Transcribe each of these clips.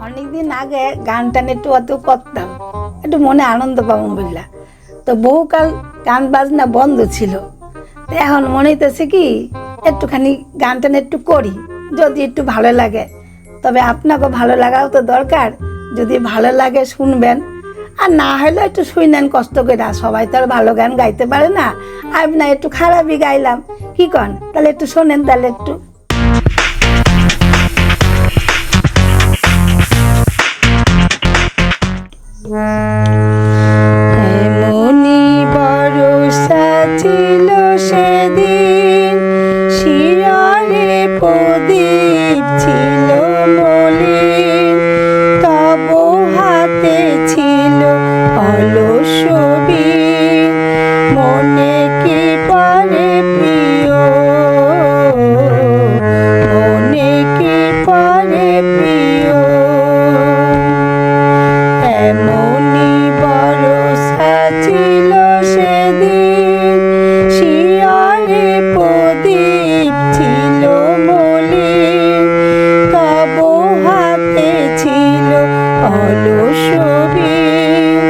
অনেকদিন আগে গান টান একটু অত করতাম, একটু মনে আনন্দ পাবো বুঝলা। তো বহুকাল গান বাজনা বন্ধ ছিল, তো এখন মনে হইতেছে কি একটুখানি গান টান একটু করি, যদি একটু ভালো লাগে। তবে আপনাকে ভালো লাগাও তো দরকার, যদি ভালো লাগে শুনবেন, আর না হলে একটু শুনেন কষ্ট করে। সবাই তো আর ভালো গান গাইতে পারে না, আর না একটু খারাপই গাইলাম, কি কন? তাহলে একটু শোনেন, তাহলে একটু। এমনি বরষা ছিল সেদিন, শিরারে প্রদীপ ছিল মলিন, তব হাতে ছিল অলস বীণ, মনে কি পারে প্রিয়, মনে কি পারে প্রিয়। এমনি বরষা ছিল সেদিন, শিয়ারে প্রদীপ ছিল মলিন, তব হাতে ছিল অলস বীণ,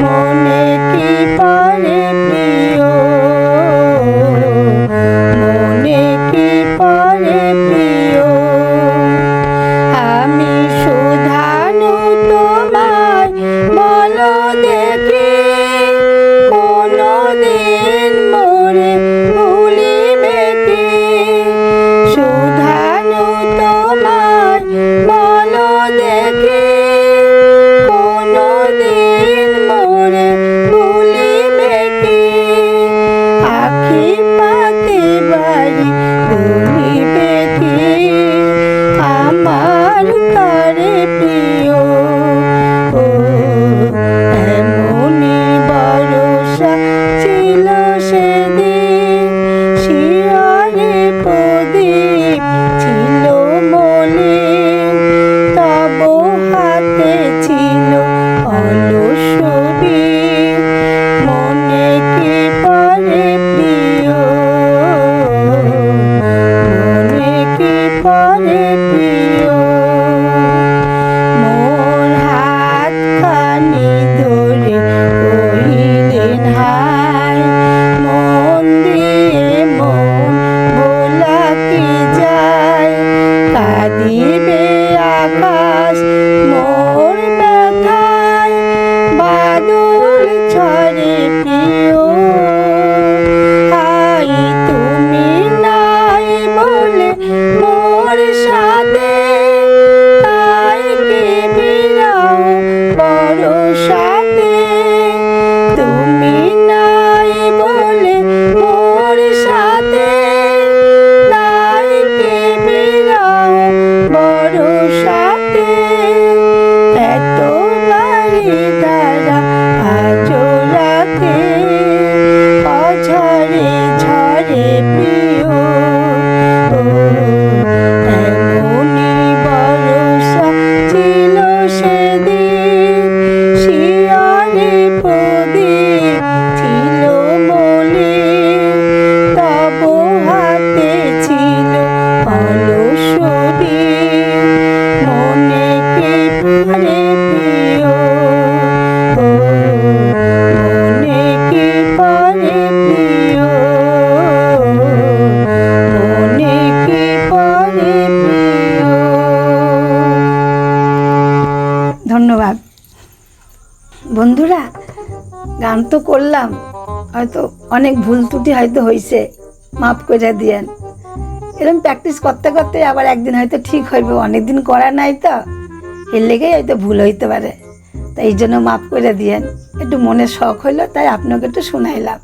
মনে কি পারে প্রিয়, মনে কি পারে প্রিয়। আমি শুধানু তোমায় বলো দেখি, কোনদিন মোরে ভুলিবে কি? শুধানু তোমায় বলো দেখি, কোনদিন মোরে ভুলিবে কি? আখি পাতে বাড়ি ভুলিবে কি? আমার তারে প্রিয়। ও এমনি বরষা ছিল সেদিন, শিয়ারে প্রদীপ ছিল মলিন, তব হাতে ছিল অলস বীণ, মনে কি পারে প্রিয়, মনে কি পারে প্রিয়। মোর হাতখানি ধরে কহিলেন হায়, মন দিয়ে মন ভোলা কি যায়, কাঁদিবে আকাশ মোর ব্যথায়, বাদল ঝরে প্রিয়। আই তুমি নাই বলে মোর সাথে, তাই কি বিরাও বরষাতে। তুমি নাই বলে মোর সাথে, তাই কি বিরাও বরষাতে। এত বাড়ি দ্বারা আজো রাতে, অঝরে ঝরে প্রিয়। ও এমনি বরষা ছিল সেদিন, শিয়ারে প্রদীপ ছিল মলিন, তব হাতে ছিল অলস বীণ, মনে কি পারে প্রিয়, ও মনে কি পারে প্রিয়, মনে কি পারে প্রিয়। ধন্যবাদ বন্ধুরা। গান তো করলাম, হয়তো অনেক ভুল ত্রুটি হয়তো হয়েছে, মাফ করে দিয়েন। এরকম প্র্যাকটিস করতে করতে আবার একদিন হয়তো ঠিক হইবে, অনেকদিন করা নাই তো, এর লেগেই হয়তো ভুল হইতে পারে, তাই এই জন্য মাফ করে দিয়েন। একটু মনের শখ হইলো, তাই আপনাকে একটু শোনাইলাম।